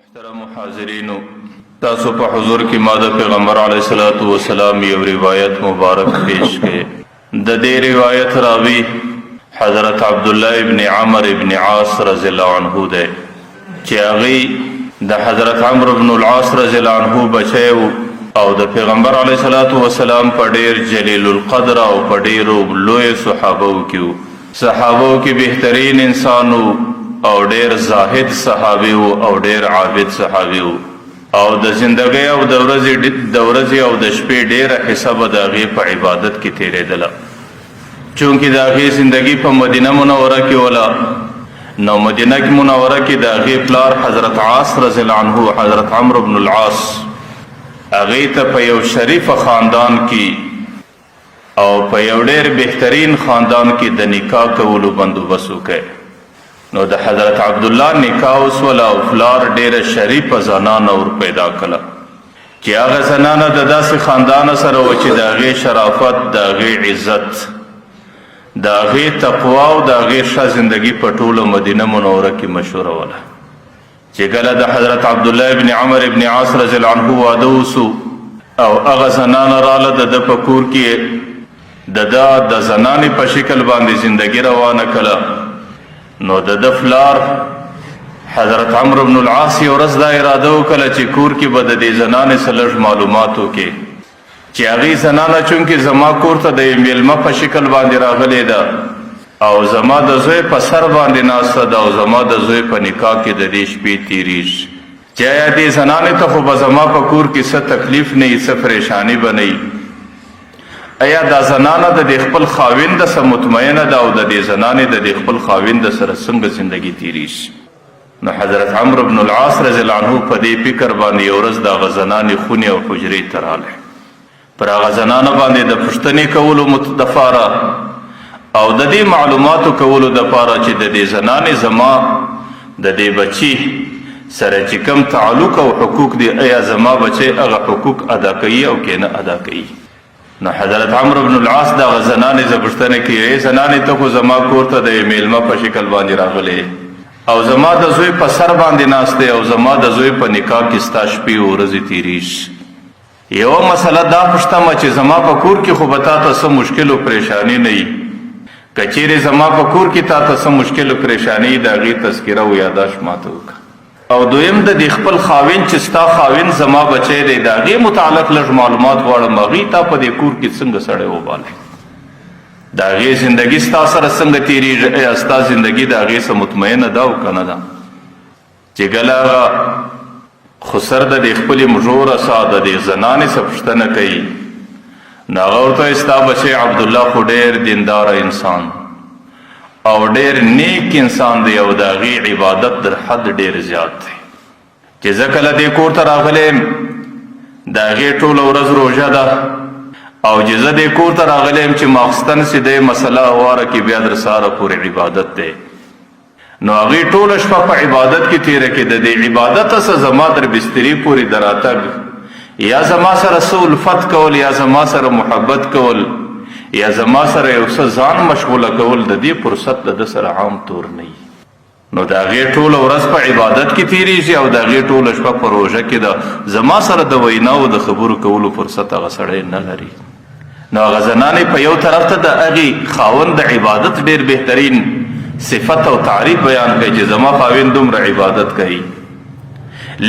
محترم حاضرینو، تاسو په حضور کې ما د پیغمبر علیه الصلاۃ والسلام یو روایت مبارک پیش کړي. د دې روایت راوی حضرت عبدالله ابن عمر ابن عاص رضی الله عنه دی چې هغه د حضرت عمرو بن العاص رضی الله عنه بچی او د پیغمبر علیه الصلاۃ والسلام په ډیر جلیل القدر او په ډیرو لوی صحابو کې بهترین انسانو او ډیر زاهد صحابي او ډیر عابد صحابي او د زندګۍ او د ورځې او د شپې ډیره حصہ به د هغې په عبادت کې تیرېدله. چونکې د هغې زندګي په مدینه منوره کې وله، نو مدینه منوره کې د هغې پلار حضرت عاص رضی الله عنه حضرت عمرو بن العاص هغې ته په یو شریف خاندان کې او په یو ډیر بهترین خاندان کې د نکاح کولو بندوبست وکړ. نو د حضرت عبدالله نکاح وسوله او پلار ډیره شریفه زنانه ور پیدا کړه چې هغه زنانه د داسې خاندان سره و چې د هغې شرافت، د هغې عزت، د هغې تقوا او د هغې ښه زندګي په ټوله مدینه منوره کې مشهوره وله. چې کله د حضرت عبدالله ابن عمر ابن عاص رضی الله عنه واده وسو او هغه زنانه راله د ده په کور کې د زنانې په شکل باندې زندګي روانه کړه. نو د ده پلار حضرت عمرو بن العاص یو ورځ دا اراده وکړه چې کور کې به د دې زنانې څه لږ معلومات وکړي چې هغې زنانه چونکې زما کور ته د میلمه په شکل باندې راغلې ده او زما د زوی په سر باندې ناسته ده او زما د زوی په نکاح کې د دې شپې تېرېږي، چې آیا دې زنانې ته خو به زما په کور کې څه تکلیف نه وي، څه پریشاني به نه وي، ایا دا زنانه د دې خپل خاوند سره مطمئنه ده او د دې زنانې د دې خپل خاوند سره څنګه زندګي تېرېږي؟ نو حضرت عمرو بن العاص رضی الله عنه په دې فکر باندې یو ورځ د هغه زنانې خونې او حجرې ته راغلی. پر هغه زنانه باندې د پوښتنې کولو دپاره او د دې معلوماتو کولو دپاره چې د دې زنانې زما د دې بچي سره چې کوم تعلق او حقوق دي، ایا زما بچی هغه حقوق ادا کوي او که نه ادا کوي. نو حضرت عمرو بن العاص د هغه زنانې زه پوښتنه کوي، ای زنانې ته خو زما کور ته د میلمه په شکل باندې راغلی او زما د زوی په سر باندې ناست دی او زما د زوی په نکاح کې ستا شپې او ورځې تېرېږي. یوه مسله دا پوښتمه چې زما په کور کې خو به تا ته څه مشکل و پریشاني نه وي، که چیرې زما په کور کې تا ته څه مشکل و پریشاني وي د هغې تذکره و یاداشت ماته وکړه. او دویم د دې خپل خاوند چې ستا خاوند زما بچی دی د هغې متعلق لږ معلومات غواړم، هغې تا په دې کور کې څنګه سړی وبالی، د هغې زندګي ستا سره څنګه تېرېږي، ایا ستا زندګي د هغې څه مطمئنه ده او که نه ده؟ چې کله هغه خسر د دې خپلې مژوره سا د دې زنانې څه پوښتنه کوي، نو هغه ورته وایي ستا بچی عبدالله خو ډېر دینداره انسان او ډیر نیک انسان دی او د هغې عبادت در حد ډیر زیات دی، چې زه کله دې کور ته راغلی یم د هغې ټوله ورځ روژه ده او چې زه دې کور ته راغلی یم چې ماخستن چې دی مسله واره کې بیا در سهاره پورې عبادت دی، نو هغې ټوله شپه په عبادت کې تېره کې د دې عبادت څه زما در بسترې پورې د راتګ یا زما سره څه الفت کول یا زما سره محبت کول یا زما سره یو څه ځان مشغوله کول د دې فرصت د ده سره عام طور نه وي. نو د هغې ټوله ورځ په عبادت کې تېرېږي او د هغې ټوله شپه په روژه کې ده زما سره د ویناو د خبرو کولو فرصت هغه سړی نه لري. نو هغه زنانې په یو طرف ته د هغې خاوند د عبادت ډېر بهترین صفت او تعریف بیان کوي چې زما خاوند دومره عبادت کوي،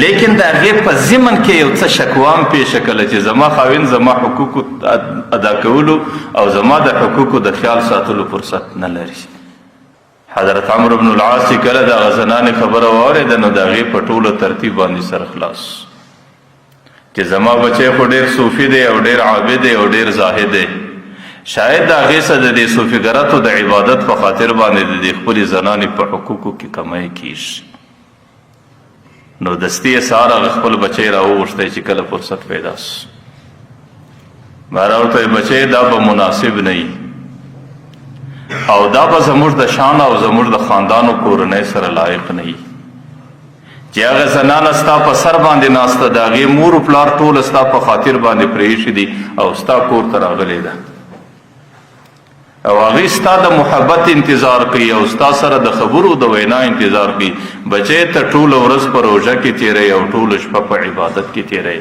لیکن د هغې په ضمن کې یو څه شکوام پیښه کړله چې زما خاوند زما حقوقو ادا کولو او زما د حقوقو د خیال ساتلو فرصت نه لري. حضرت عمرو بن العاص چې کله د هغه زنانې خبره واورېده نو د هغې په ټوله ترتیب باندې سر خلاص چې زما بچی خو ډېر صوفي دی او ډېر عابد دی او ډېر زاهد دی، شاید د هغې څه د دې صوفیګرتو د عبادت په خاطر باندې د دې خپلې زنانې په حقوقو کې کمی کیږي. نو دستي یې سهار هغه خپل بچی راوغوښتی چې کله فرصت پیدا سو، بهر ورته وایي بچی دا به مناسب نه وي او دا به زموږ د شان او زموږ د خاندانو کورنۍ سره لایق نه وي چې هغه زنانه ستا په سر باندې ناسته د هغې مور و پلار ټوله ستا په خاطر باندې پرېښي دي او ستا کور ته راغلې ده. او هغې ستا د محبت انتظار کوي او ستا سره د خبرو د وینا انتظار کوي. بچی ته ټوله ورځ په روژه کې تیری او ټوله شپه په عبادت کې تیری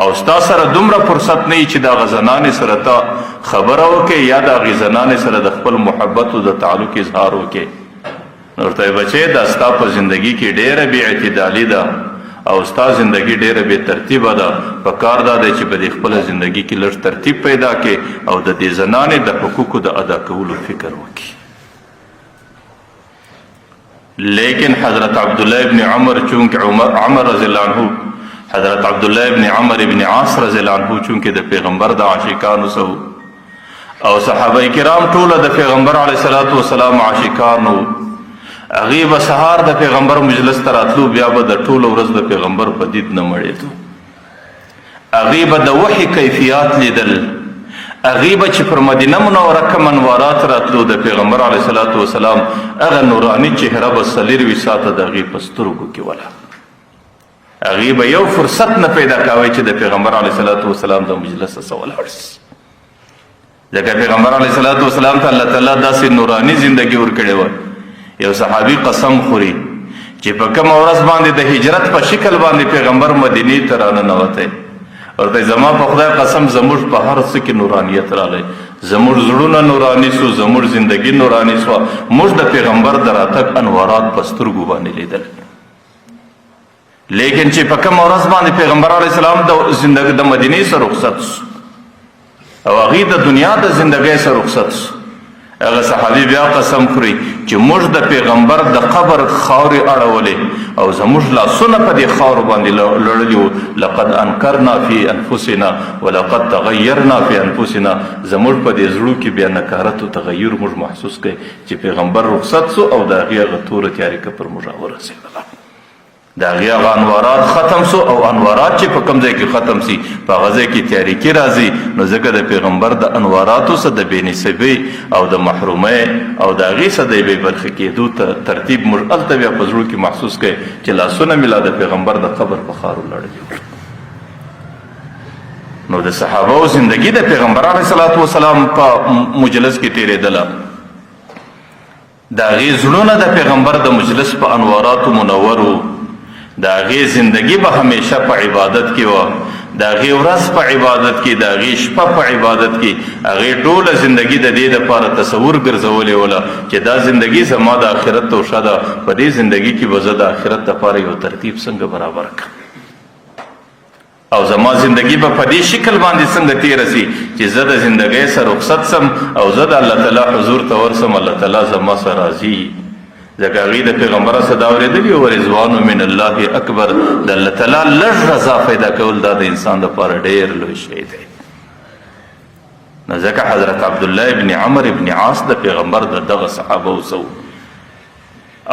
او ستا سره دومره فرصت نه وي چې د هغه زنانې سره ته خبره وکړې یا د هغې زنانې سره د خپل محبت او د تعلق اظهار وکړې. نو ورته وایي بچی دا ستا په زندګي کې ډېره بې اعتدالي ده او ستا زندگی ډیره بې ترتیبه ده. په کار دا دی چې په دې خپله زندگی کې لږ ترتیب پیدا کړې او د دې زنانې د حقوقو د ادا کولو فکر وکړي. لیکن حضرت عبدالله ابن عمر چونکه عمر رضی الله عنه حضرت عبدالله ابن عمر ابن عاص رضی الله عنه چونکه د پیغمبر د عاشقانو سو او صحابه کرام ټوله د پیغمبر علیه الصلاة والسلام عاشقانو، هغې به سهار د پیغمبر مجلس ته راتلو بیا به د ټوله ورځ د پیغمبر په دید نه مړېدو. هغې به د وحي کیفیات لیدل. هغې به چې پر مدینه منوره کوم انوارات راتلو د پیغمبر علیه صلات وسلام هغه نوراني چهره به 4 ساعته د هغې په سترګو کې وله. هغې به یو فرصت نه پیدا کوی چې د پیغمبر علیه صلات وسلام د مجلس څخه ولاړ شي. ځکه پیغمبر علیه صلات وسلام ته الله تعالی داسې نوراني زندګي ورکړې وه. یو صحابي قسم خوري چې په کومه ورځ باندې د هجرت په شکل باندې پیغمبر مدینې ته راننوتی، ورته زما په خدای قسم زموږ په هر څه کې نورانیت رالی، زموږ زړونه نوراني سو، زموږ زندگی نوراني سوه. موږ د پیغمبر د راتګ انوارات په سترګو باندې لیدل. لیکن چې په کومه ورځ باندې پیغمبر علیه السلام د مدینې څخه رخصت سو او هغې د دنیا د زندګۍ څخه رخصت سو، هغه صحابي بیا قسم خوري چې موږ د پیغمبر د قبر خاورې اړولې او زموږ لاسونه په دې خاورو باندې لړلي وو. لقد انکرنا فی انفسنا ولقد تغیرنا فی انفسنا. زموږ په دې زړو کې بیا نکارت او تغیر موږ محسوس کړئ چې پیغمبر رخصت سو او د هغې هغه توره تیارې کفر موږ راورسېدله. د هغې هغه انوارات ختم سو او انوارات چې په کوم ځای کې ختم سي په هغه ځای کې تیاریکي راځي. نو ځکه د پیغمبر د انواراتو څخه د بې نسبۍ او د محرومۍ او د هغې څخه د بې برخې کېدو ترتیب موږ هلته بیا په زړو کې محسوس کړئ چې لاسونه مې لا د پیغمبر د قبر په خارو لړلي وو. نو د صحابهو زندګي د پیغمبر علیه صلات وسلام په مجلس کې تېرېدله. د هغې زړونه د پیغمبر د مجلس په انواراتو منور وو. د هغې زندگی به همیشه په عبادت کې وه، د هغې ورځ په عبادت کې، د هغې شپه په عبادت کې. هغې ټوله زندگی د دې دپاره تصور ګرځولې وله چې دا زندگی زما د آخرت توشه ده، په دې زندگی کې به زه د آخرت دپاره یو ترتیب څنګه برابر کړم او زما زندگی به په دې شکل باندې څنګه تېره سي چې زه د زندګۍ څخه رخصت سم او زه د الله تعالی حضور ته ورسم، الله تعالی زما سره راضي. ځکه هغې د پیغمبر څخه دا اورېدلي و رضوان من الله اکبر. د الله تعالی لږ رضا پیدا کول دا د انسان دپاره ډېر لوی شی دی. نو ځکه حضرت عبدالله ابن عمر ابن عاص د پیغمبر د دغه صحابه وسو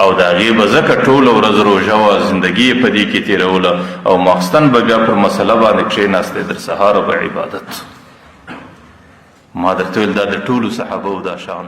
او د هغې به ځکه ټوله ورځ روژه وه، زندګي یې په دې کې تېروله او ماخستن به بیا پر مسله باندې کښېناستی، تر سهاره به عبادت. ما درته ویل دا د ټولو صحابهو دا شان